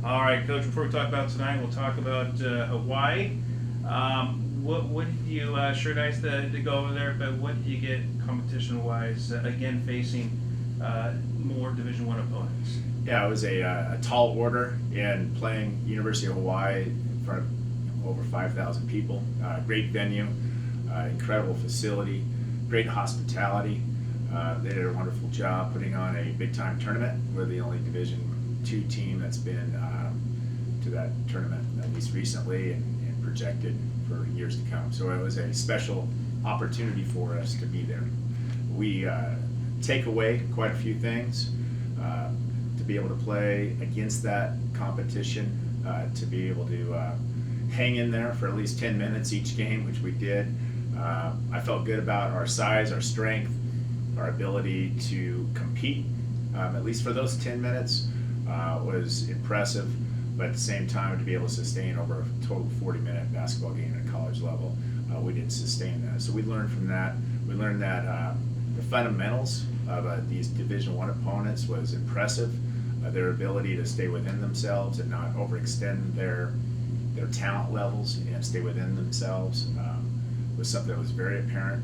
All right, Coach, before we talk about tonight, we'll talk about Hawaii. What did you, sure nice to go over there, but what did you get competition-wise, again, facing more Division One opponents? Yeah, it was a tall order in playing University of Hawaii in front of over 5,000 people. Great venue, incredible facility, great hospitality. They did a wonderful job putting on a big-time tournament. We're the only Division II team that's been to that tournament, at least recently, and projected for years to come. So it was a special opportunity for us to be there. We take away quite a few things. To be able to play against that competition, to be able to hang in there for at least 10 minutes each game, which we did. I felt good about our size, our strength, our ability to compete, at least for those 10 minutes, was impressive. But at the same time, to be able to sustain over a total 40-minute basketball game at college level, we didn't sustain that. So we learned from that. We learned that the fundamentals of these Division I opponents was impressive. Their ability to stay within themselves and not overextend their talent levels and stay within themselves was something that was very apparent.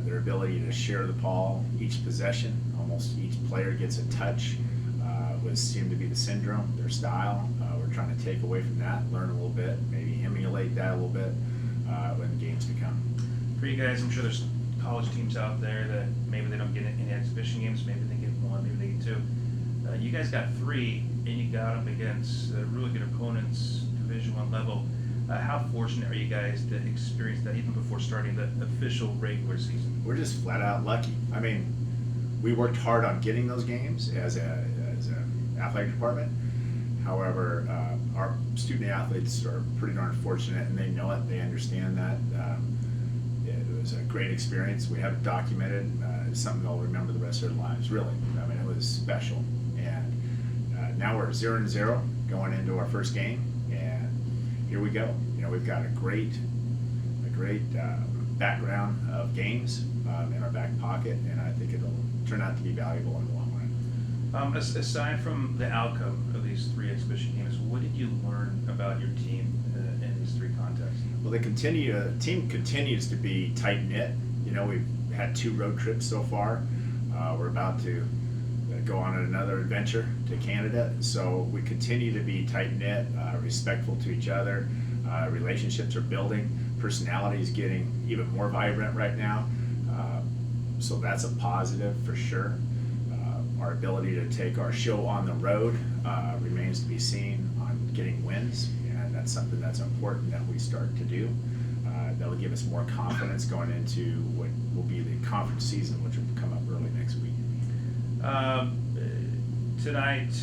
Their ability to share the ball each possession, almost each player gets a touch, seemed to be the syndrome. Their style, we're trying to take away from that, learn a little bit, maybe emulate that a little bit in the games to come. For you guys, I'm sure there's college teams out there that maybe they don't get any exhibition games, maybe they get one, maybe they get two. You guys got three, and you got them against really good opponents, Division I level. How fortunate are you guys to experience that even before starting the official regular season? We're just flat out lucky. I mean, we worked hard on getting those games as an athletic department. However, our student athletes are pretty darn fortunate, and they know it. They understand that. It was a great experience. We have it documented. It's something they'll remember the rest of their lives. Really, I mean, it was special. And now we're 0-0 going into our first game, and here we go. You know, we've got a great background of games in our back pocket, and I think it'll turn out to be valuable in the long run. Aside from the outcome of these three exhibition games, what did you learn about your team in these three contests? Well, the team continues to be tight knit. You know, we've had 2 road trips so far. We're about to go on another adventure to Canada. So we continue to be tight knit, respectful to each other. Relationships are building. Personality is getting even more vibrant right now. So that's a positive for sure. Our ability to take our show on the road remains to be seen on getting wins, and that's something that's important that we start to do. That'll give us more confidence going into what will be the conference season, which will come up early next week. Tonight,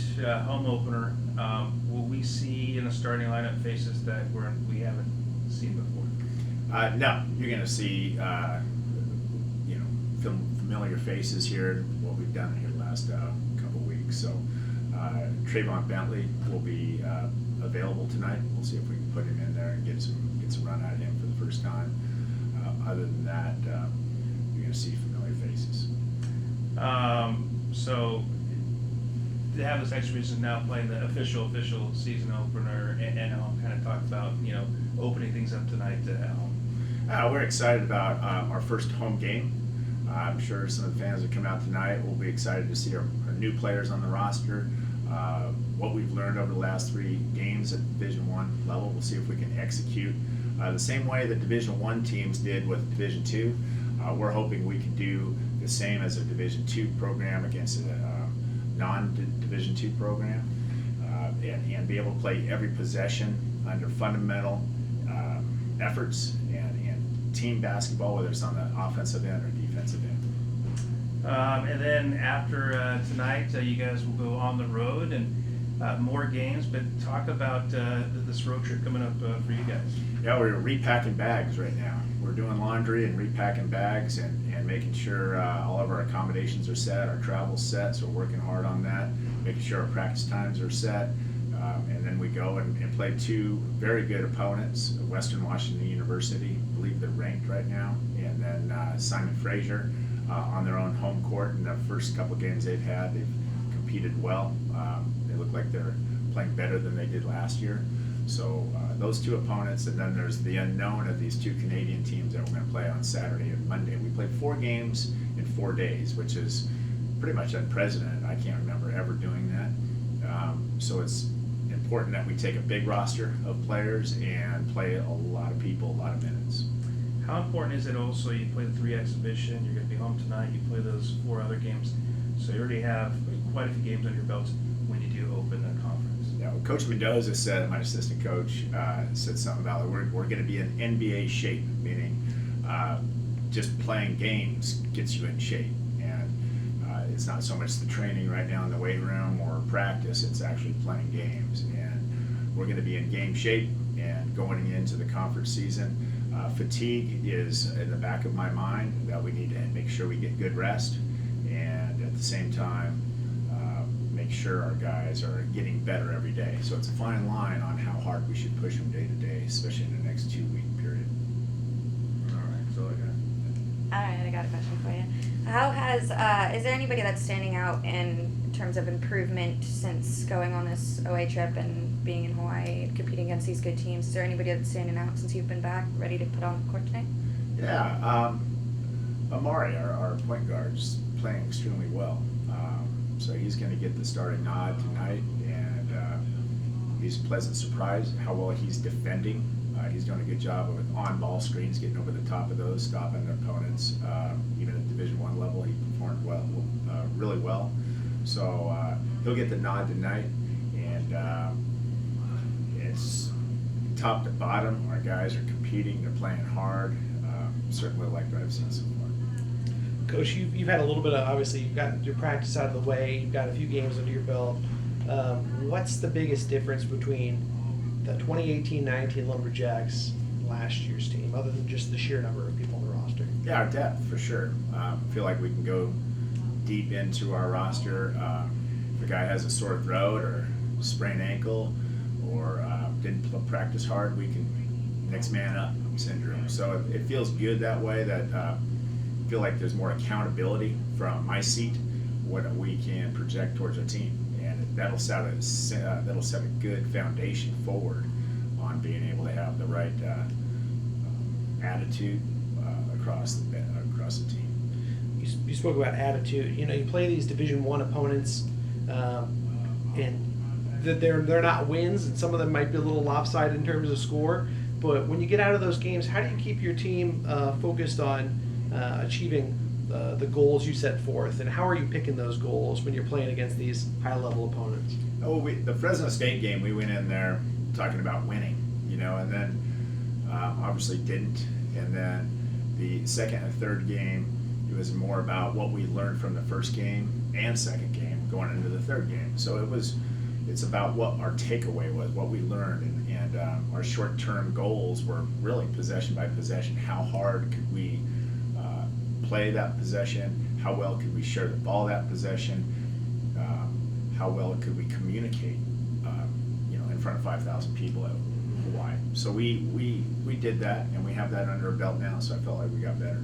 home opener, will we see in the starting lineup faces that we haven't seen before? No, you're going to see familiar faces here, what we've done here the last couple of weeks. So Trayvon Bentley will be available tonight. We'll see if we can put him in there and get some run out of him for the first time. Other than that, you're going to see familiar faces. So to have this extra reason now playing the official season opener and home, kind of talk about opening things up tonight at home. We're excited about our first home game. I'm sure some of the fans that come out tonight will be excited to see our new players on the roster. What we've learned over the last 3 games at Division I level, we'll see if we can execute the same way that Division I teams did with Division II. We're hoping we can do the same as a Division II program against a non-Division II program, and be able to play every possession under fundamental efforts and team basketball, whether it's on the offensive end or defensive end. And then after tonight, you guys will go on the road and more games, but talk about this road trip coming up for you guys. Yeah, we're repacking bags right now. We're doing laundry and repacking bags and making sure all of our accommodations are set, our travel's set, so we're working hard on that, making sure our practice times are set. And then we go and play 2 very good opponents, Western Washington University, I believe they're ranked right now, and then Simon Fraser on their own home court. In the first couple games they've had, they've competed well. They look like they're playing better than they did last year. So those two opponents, and then there's the unknown of these two Canadian teams that we're going to play on Saturday and Monday. We played 4 games in 4 days, which is pretty much unprecedented. I can't remember ever doing that. So it's important that we take a big roster of players and play a lot of people, a lot of minutes. How important is it also, you play the 3 exhibition, you're gonna be home tonight, you play those 4 other games, so you already have quite a few games on your belt when you do open the conference. Yeah, well, Coach Mendoza said, my assistant coach, said something about we're going to be in NBA shape, meaning just playing games gets you in shape. And it's not so much the training right now in the weight room or practice, it's actually playing games. And we're going to be in game shape and going into the conference season. Fatigue is in the back of my mind that we need to make sure we get good rest, and at the same time make sure our guys are getting better every day. So it's a fine line on how hard we should push them day to day, especially in the next 2-week period. All right, so I got. All right, I got a question for you. How has, is there anybody that's standing out in terms of improvement since going on this OA trip and being in Hawaii and competing against these good teams? Is there anybody that's standing out since you've been back, ready to put on the court tonight? Yeah, Amari, our point guard, is playing extremely well. So he's going to get the starting nod tonight, and he's a pleasant surprise how well he's defending. He's doing a good job with on-ball screens, getting over the top of those, stopping their opponents. Even at Division I level, he performed well, really well. So he'll get the nod tonight, and it's top to bottom. Our guys are competing; they're playing hard. Certainly like what I've seen so far. Coach, you've had a little bit of, obviously, you've got your practice out of the way, you've got a few games under your belt. What's the biggest difference between the 2018-19 Lumberjacks and last year's team, other than just the sheer number of people on the roster? Yeah, our depth, for sure. I feel like we can go deep into our roster. If a guy has a sore throat or sprained ankle or didn't practice hard, we can next man up syndrome. So it feels good that way, that I feel like there's more accountability from my seat, what we can project towards our team. And that'll set a good foundation forward on being able to have the right attitude across the team. You spoke about attitude. You know, you play these Division I opponents, and they're not wins, and some of them might be a little lopsided in terms of score. But when you get out of those games, how do you keep your team focused on achieving the goals you set forth, and how are you picking those goals when you're playing against these high-level opponents? Oh, the Fresno State game, we went in there talking about winning, and then obviously didn't. And then the second and third game, it was more about what we learned from the first game and second game going into the third game. So it's about what our takeaway was, what we learned, and our short-term goals were really possession by possession. How hard could we play that possession? How well could we share the ball that possession? How well could we communicate, in front of 5,000 people at Hawaii? So we did that, and we have that under our belt now. So I felt like we got better.